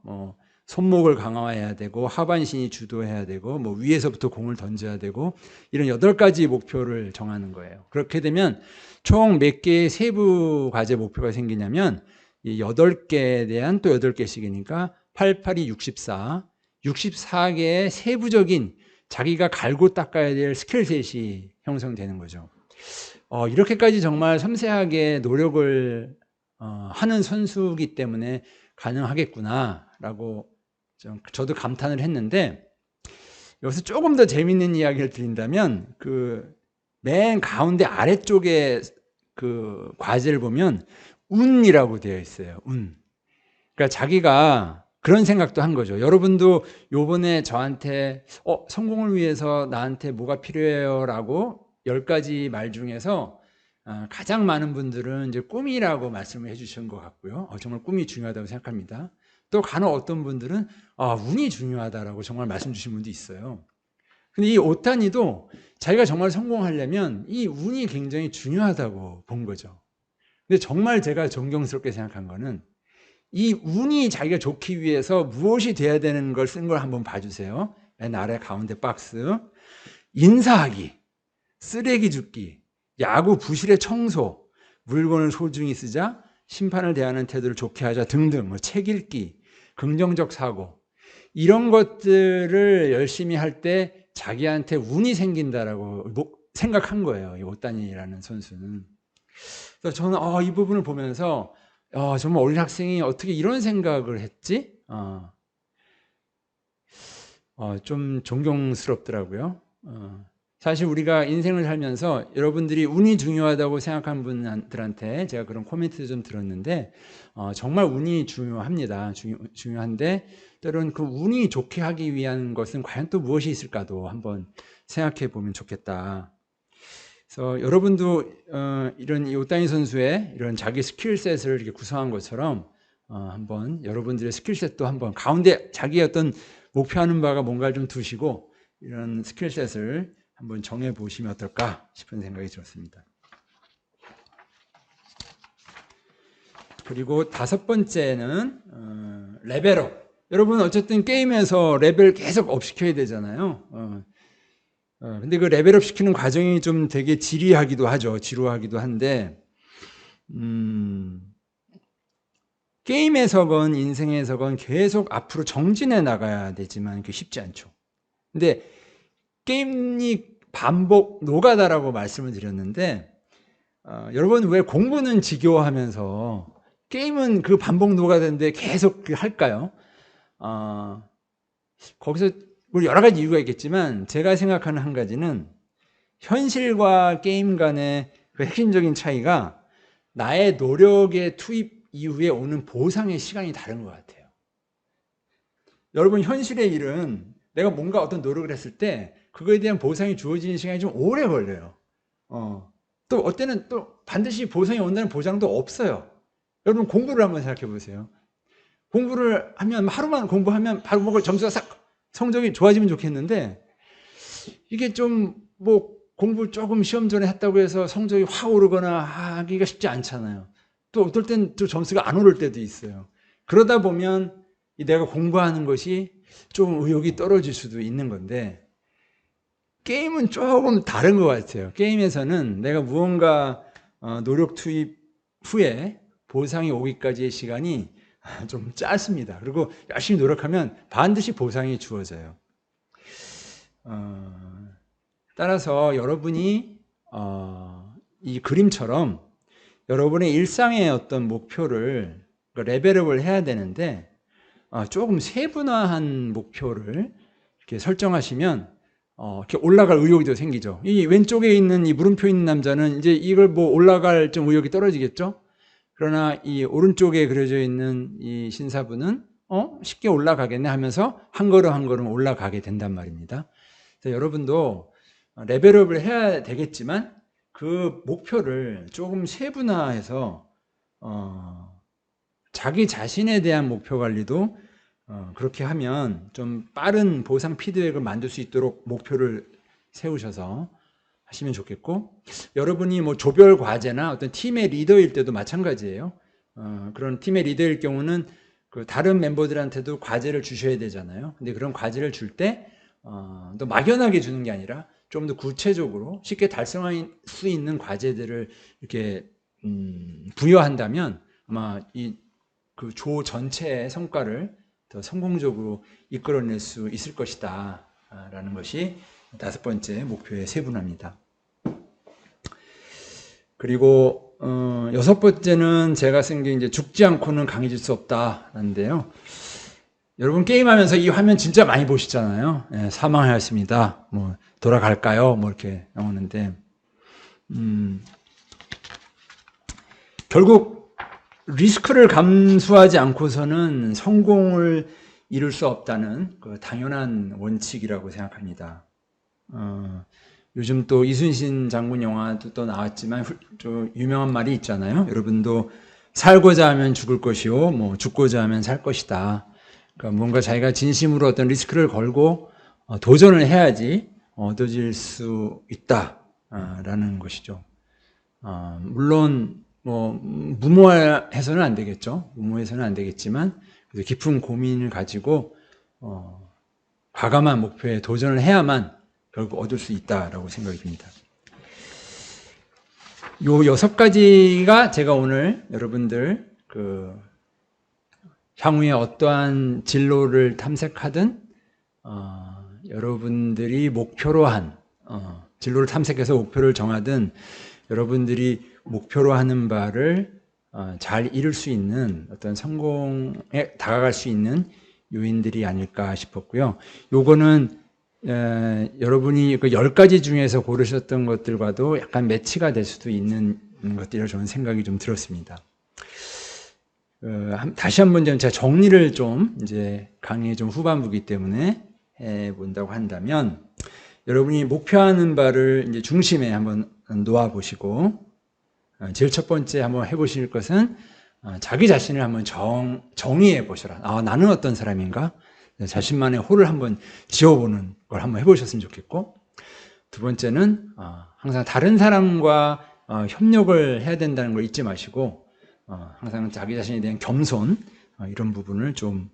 손목을 강화해야 되고 하반신이 주도해야 되고 뭐 위에서부터 공을 던져야 되고 이런 8가지 목표를 정하는 거예요. 그렇게 되면 총 몇 개의 세부 과제 목표가 생기냐면 이 8개에 대한 또 8개씩이니까 8, 8이 64, 64개의 세부적인 자기가 갈고 닦아야 될 스킬셋이 형성되는 거죠. 이렇게까지 정말 섬세하게 노력을 하는 선수이기 때문에 가능하겠구나라고 저도 감탄을 했는데 여기서 조금 더 재밌는 이야기를 드린다면 맨 가운데 아래쪽에 그 과제를 보면 운이라고 되어 있어요. 운. 그러니까 자기가 그런 생각도 한 거죠. 여러분도 요번에 저한테 성공을 위해서 나한테 뭐가 필요해요? 라고 10가지 말 중에서 가장 많은 분들은 이제 꿈이라고 말씀을 해주신 것 같고요. 정말 꿈이 중요하다고 생각합니다. 또 간혹 어떤 분들은 운이 중요하다라고 정말 말씀 주신 분도 있어요. 근데 이 오타니도 자기가 정말 성공하려면 이 운이 굉장히 중요하다고 본 거죠. 근데 정말 제가 존경스럽게 생각한 거는 이 운이 자기가 좋기 위해서 무엇이 돼야 되는 걸 쓴 걸 한번 봐주세요. 맨 아래 가운데 박스. 인사하기, 쓰레기 줍기, 야구 부실의 청소, 물건을 소중히 쓰자, 심판을 대하는 태도를 좋게 하자 등등, 책 읽기, 긍정적 사고 이런 것들을 열심히 할 때 자기한테 운이 생긴다라고 생각한 거예요. 이 오타니라는 선수는. 그래서 저는 이 부분을 보면서 정말 어린 학생이 어떻게 이런 생각을 했지? 좀 존경스럽더라고요. 사실 우리가 인생을 살면서 여러분들이 운이 중요하다고 생각하는 분들한테 제가 그런 코멘트도 좀 들었는데 정말 운이 중요합니다. 중요한데 때로는 그 운이 좋게 하기 위한 것은 과연 또 무엇이 있을까도 한번 생각해 보면 좋겠다. 그래서 여러분도 이런 오타니 선수의 이런 자기 스킬셋을 이렇게 구성한 것처럼 한번 여러분들의 스킬셋도 한번 가운데 자기의 어떤 목표하는 바가 뭔가를 좀 두시고 이런 스킬셋을 한번 정해 보시면 어떨까 싶은 생각이 들었습니다. 그리고 다섯 번째는 레벨업. 여러분 어쨌든 게임에서 레벨 계속 업 시켜야 되잖아요. 근데 그 레벨업 시키는 과정이 좀 되게 지루하기도 한데 게임에서건 인생에서건 계속 앞으로 정진해 나가야 되지만 그게 쉽지 않죠. 근데 게임이 반복 노가다라고 말씀을 드렸는데 여러분 왜 공부는 지겨워하면서 게임은 그 반복 노가다인데 계속 할까요? 거기서 여러 가지 이유가 있겠지만 제가 생각하는 한 가지는 현실과 게임 간의 그 핵심적인 차이가 나의 노력의 투입 이후에 오는 보상의 시간이 다른 것 같아요. 여러분 현실의 일은 내가 뭔가 어떤 노력을 했을 때 그거에 대한 보상이 주어지는 시간이 좀 오래 걸려요. 또 어때는 또 반드시 보상이 온다는 보장도 없어요. 여러분 공부를 한번 생각해 보세요. 공부를 하면 하루만 공부하면 바로 먹을 점수가 싹 성적이 좋아지면 좋겠는데 이게 좀 뭐 공부 조금 시험 전에 했다고 해서 성적이 확 오르거나 하기가 쉽지 않잖아요. 또 어떨 땐 또 점수가 안 오를 때도 있어요. 그러다 보면 내가 공부하는 것이 좀 의욕이 떨어질 수도 있는 건데 게임은 조금 다른 것 같아요. 게임에서는 내가 무언가 노력 투입 후에 보상이 오기까지의 시간이 좀 짧습니다. 그리고 열심히 노력하면 반드시 보상이 주어져요. 따라서 여러분이 이 그림처럼 여러분의 일상의 어떤 목표를 레벨업을 해야 되는데 조금 세분화한 목표를 이렇게 설정하시면 이렇게 올라갈 의욕이 더 생기죠. 이 왼쪽에 있는 이 물음표 있는 남자는 이제 이걸 뭐 올라갈 좀 의욕이 떨어지겠죠. 그러나 이 오른쪽에 그려져 있는 이 신사분은 쉽게 올라가겠네 하면서 한 걸음 한 걸음 올라가게 된단 말입니다. 그래서 여러분도 레벨업을 해야 되겠지만 그 목표를 조금 세분화해서 자기 자신에 대한 목표 관리도 그렇게 하면 좀 빠른 보상 피드백을 만들 수 있도록 목표를 세우셔서 하시면 좋겠고, 여러분이 뭐 조별 과제나 어떤 팀의 리더일 때도 마찬가지예요. 그런 팀의 리더일 경우는 그 다른 멤버들한테도 과제를 주셔야 되잖아요. 근데 그런 과제를 줄 때 또 막연하게 주는 게 아니라 좀 더 구체적으로 쉽게 달성할 수 있는 과제들을 이렇게 부여한다면 아마 이 그 조 전체의 성과를 더 성공적으로 이끌어낼 수 있을 것이다 라는 것이 다섯 번째 목표의 세분화입니다. 그리고 여섯 번째는 제가 쓴 게 이제 죽지 않고는 강해질 수 없다라는데요. 여러분 게임하면서 이 화면 진짜 많이 보시잖아요. 예, 사망하였습니다. 뭐 돌아갈까요? 뭐 이렇게 나오는데 결국 리스크를 감수하지 않고서는 성공을 이룰 수 없다는 그 당연한 원칙이라고 생각합니다. 요즘 또 이순신 장군 영화도 또 나왔지만 좀 유명한 말이 있잖아요. 여러분도 살고자 하면 죽을 것이요, 뭐 죽고자 하면 살 것이다. 그러니까 뭔가 자기가 진심으로 어떤 리스크를 걸고 도전을 해야지 얻어질 수 있다라는 것이죠. 물론 뭐 무모해서는 안 되겠죠. 무모해서는 안 되겠지만 깊은 고민을 가지고 과감한 목표에 도전을 해야만 결국 얻을 수 있다라고 생각이 듭니다. 요 여섯 가지가 제가 오늘 여러분들 향후에 어떠한 진로를 탐색하든 여러분들이 목표로 한 진로를 탐색해서 목표를 정하든 여러분들이 목표로 하는 바를 잘 이룰 수 있는 어떤 성공에 다가갈 수 있는 요인들이 아닐까 싶었고요. 요거는 여러분이 그 10가지 중에서 고르셨던 것들과도 약간 매치가 될 수도 있는 것들이라 저는 생각이 좀 들었습니다. 다시 한번 제가 정리를 좀 이제 강의의 좀 후반부이기 때문에 해본다고 한다면, 여러분이 목표하는 바를 이제 중심에 한번 놓아 보시고, 제일 첫 번째 한번 해보실 것은 자기 자신을 한번 정의해 보셔라. 나는 어떤 사람인가? 자신만의 홀을 한번 지어보는 걸 한번 해보셨으면 좋겠고, 두 번째는 항상 다른 사람과 협력을 해야 된다는 걸 잊지 마시고, 항상 자기 자신에 대한 겸손, 이런 부분을 좀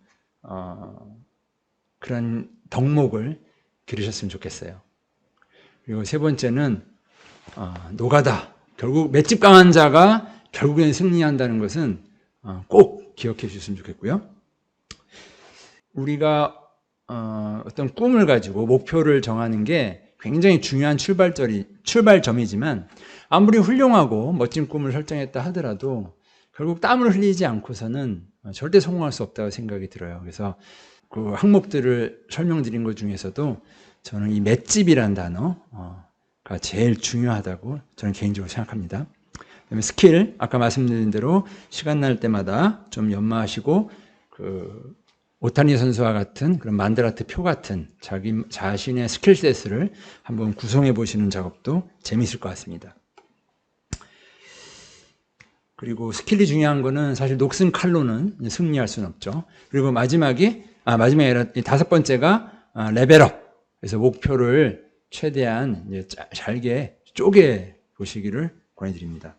그런 덕목을 기르셨으면 좋겠어요. 그리고 세 번째는 노가다. 결국 맷집 강한 자가 결국엔 승리한다는 것은 꼭 기억해 주셨으면 좋겠고요. 우리가 어떤 꿈을 가지고 목표를 정하는 게 굉장히 중요한 출발점이지만, 아무리 훌륭하고 멋진 꿈을 설정했다 하더라도 결국 땀을 흘리지 않고서는 절대 성공할 수 없다고 생각이 들어요. 그래서 그 항목들을 설명드린 것 중에서도 저는 이 맷집이라는 단어가 제일 중요하다고 저는 개인적으로 생각합니다. 그다음에 스킬, 아까 말씀드린 대로 시간 날 때마다 좀 연마하시고, 그 오타니 선수와 같은 그런 만들아트 표 같은 자기 자신의 스킬셋을 한번 구성해 보시는 작업도 재미있을 것 같습니다. 그리고 스킬이 중요한 거는 사실 녹슨 칼로는 승리할 수는 없죠. 그리고 마지막에 아니라 다섯 번째가 레벨업. 그래서 목표를 최대한 이제 잘게 쪼개 보시기를 권해드립니다.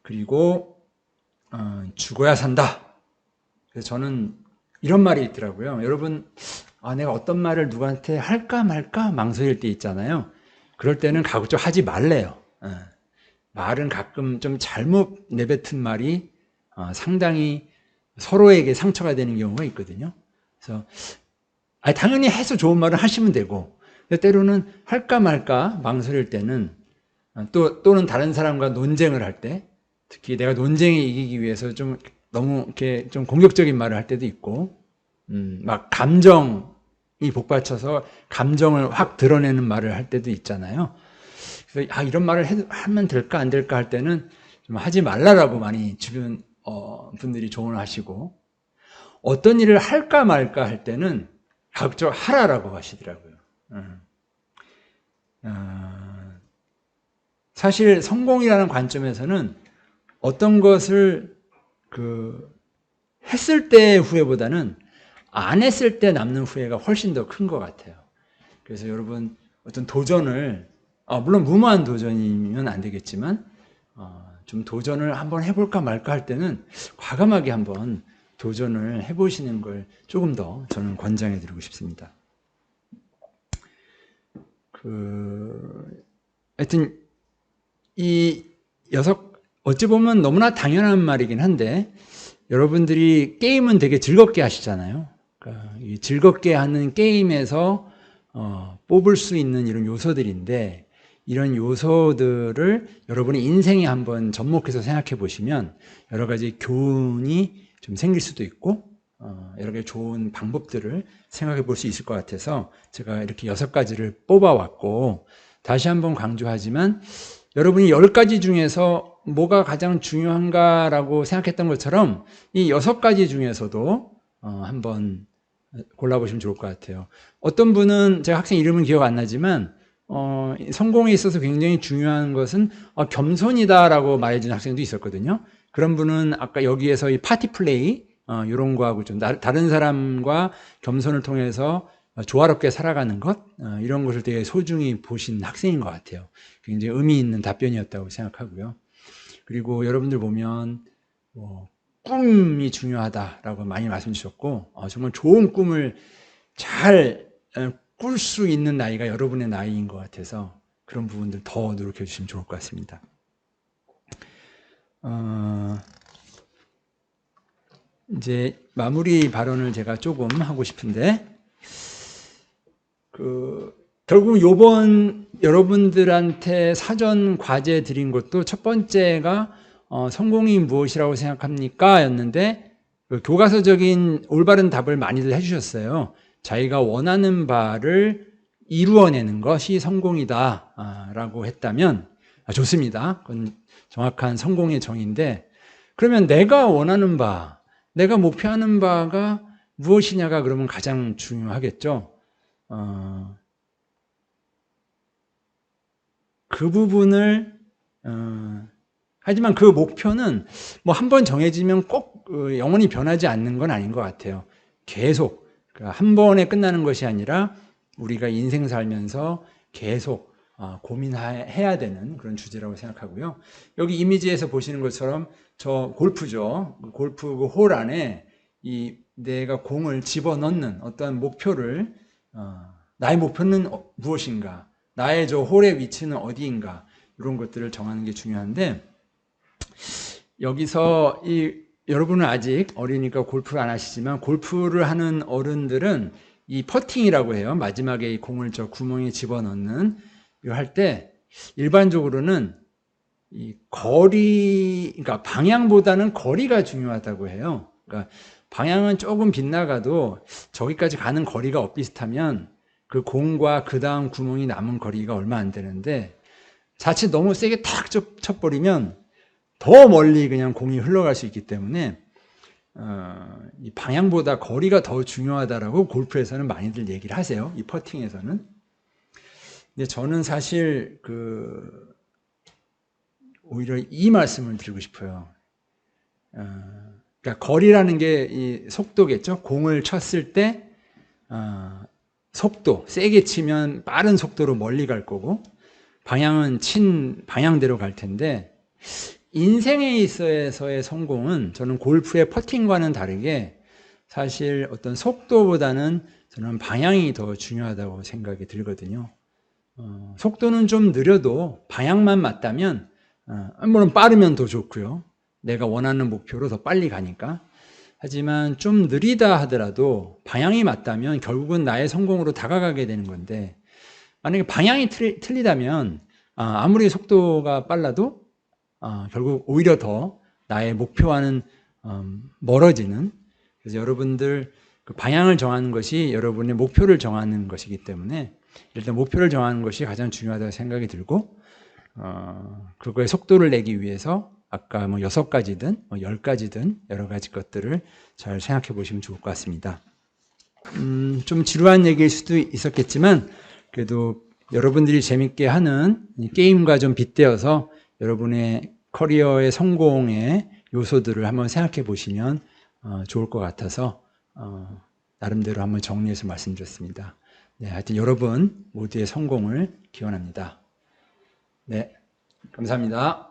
그리고 죽어야 산다. 그래서 저는 이런 말이 있더라고요. 여러분, 내가 어떤 말을 누구한테 할까 말까 망설일 때 있잖아요. 그럴 때는 가급적 하지 말래요. 말은 가끔 좀 잘못 내뱉은 말이 상당히 서로에게 상처가 되는 경우가 있거든요. 그래서 당연히 해서 좋은 말을 하시면 되고, 때로는 할까 말까 망설일 때는 또는 다른 사람과 논쟁을 할 때, 특히 내가 논쟁에 이기기 위해서 좀 너무 이렇게 좀 공격적인 말을 할 때도 있고, 막 감정이 복받쳐서 감정을 확 드러내는 말을 할 때도 있잖아요. 그래서 이런 말을 하면 될까 안 될까 할 때는 좀 하지 말라라고 많이 주변 분들이 조언을 하시고, 어떤 일을 할까 말까 할 때는 가급적 하라라고 하시더라고요. 사실 성공이라는 관점에서는 어떤 것을 했을 때의 후회보다는 안 했을 때 남는 후회가 훨씬 더 큰 것 같아요. 그래서 여러분, 어떤 도전을 물론 무모한 도전이면 안 되겠지만 좀 도전을 한번 해볼까 말까 할 때는 과감하게 한번 도전을 해보시는 걸 조금 더 저는 권장해 드리고 싶습니다. 하여튼 이 어찌 보면 너무나 당연한 말이긴 한데, 여러분들이 게임은 되게 즐겁게 하시잖아요. 그러니까 이 즐겁게 하는 게임에서 뽑을 수 있는 이런 요소들인데, 이런 요소들을 여러분의 인생에 한번 접목해서 생각해 보시면 여러 가지 교훈이 좀 생길 수도 있고, 여러 가지 좋은 방법들을 생각해 볼 수 있을 것 같아서 제가 이렇게 6가지를 뽑아왔고, 다시 한번 강조하지만 여러분이 10가지 중에서 뭐가 가장 중요한가라고 생각했던 것처럼 이 6가지 중에서도 한번 골라보시면 좋을 것 같아요. 어떤 분은, 제가 학생 이름은 기억 안 나지만 성공에 있어서 굉장히 중요한 것은 겸손이다라고 말해준 학생도 있었거든요. 그런 분은 아까 여기에서 이 파티 플레이 이런 거하고 좀 다른 사람과 겸손을 통해서 조화롭게 살아가는 것, 이런 것을 되게 소중히 보신 학생인 것 같아요. 굉장히 의미 있는 답변이었다고 생각하고요. 그리고 여러분들 보면 꿈이 중요하다라고 많이 말씀 주셨고, 정말 좋은 꿈을 잘 꿀 수 있는 나이가 여러분의 나이인 것 같아서 그런 부분들 더 노력해 주시면 좋을 것 같습니다. 이제 마무리 발언을 제가 조금 하고 싶은데, 결국 요번 여러분들한테 사전 과제 드린 것도 첫 번째가 성공이 무엇이라고 생각합니까? 였는데, 그 교과서적인 올바른 답을 많이들 해주셨어요. 자기가 원하는 바를 이루어내는 것이 성공이다 라고 했다면 좋습니다. 그건 정확한 성공의 정의인데, 그러면 내가 원하는 바, 내가 목표하는 바가 무엇이냐가 그러면 가장 중요하겠죠. 그 부분을 하지만 그 목표는 뭐 한 번 정해지면 꼭 영원히 변하지 않는 건 아닌 것 같아요. 계속 한 번에 끝나는 것이 아니라 우리가 인생 살면서 계속 고민해야 되는 그런 주제라고 생각하고요. 여기 이미지에서 보시는 것처럼 저 골프죠. 골프 그 홀 안에 이 내가 공을 집어넣는 어떠한 목표를 나의 목표는 무엇인가, 나의 저 홀의 위치는 어디인가, 이런 것들을 정하는 게 중요한데, 여기서 여러분은 아직 어리니까 골프를 안 하시지만 골프를 하는 어른들은 이 퍼팅이라고 해요. 마지막에 이 공을 저 구멍에 집어넣는 이거 할 때 일반적으로는 이 거리, 그러니까 방향보다는 거리가 중요하다고 해요. 그러니까 방향은 조금 빗나가도 저기까지 가는 거리가 엇비슷하면 그 공과 그 다음 구멍이 남은 거리가 얼마 안 되는데, 자칫 너무 세게 탁 쳐버리면 더 멀리 그냥 공이 흘러갈 수 있기 때문에 이 방향보다 거리가 더 중요하다라고 골프에서는 많이들 얘기를 하세요. 이 퍼팅에서는. 근데 저는 사실 오히려 이 말씀을 드리고 싶어요. 그러니까 거리라는 게 이 속도겠죠. 공을 쳤을 때 속도, 세게 치면 빠른 속도로 멀리 갈 거고, 방향은 친 방향대로 갈 텐데, 인생에 있어서의 성공은 저는 골프의 퍼팅과는 다르게 사실 어떤 속도보다는 저는 방향이 더 중요하다고 생각이 들거든요. 속도는 좀 느려도 방향만 맞다면, 물론 빠르면 더 좋고요. 내가 원하는 목표로 더 빨리 가니까. 하지만 좀 느리다 하더라도 방향이 맞다면 결국은 나의 성공으로 다가가게 되는 건데, 만약에 방향이 틀리다면 아무리 속도가 빨라도 결국 오히려 더 나의 목표와는 멀어지는, 그래서 여러분들 그 방향을 정하는 것이 여러분의 목표를 정하는 것이기 때문에 일단 목표를 정하는 것이 가장 중요하다고 생각이 들고, 그거의 속도를 내기 위해서 아까 뭐 6가지든 뭐 10가지든 여러 가지 것들을 잘 생각해 보시면 좋을 것 같습니다. 좀 지루한 얘기일 수도 있었겠지만 그래도 여러분들이 재밌게 하는 게임과 좀 빗대어서 여러분의 커리어의 성공의 요소들을 한번 생각해 보시면 좋을 것 같아서 나름대로 한번 정리해서 말씀드렸습니다. 네, 하여튼 여러분 모두의 성공을 기원합니다. 네, 감사합니다.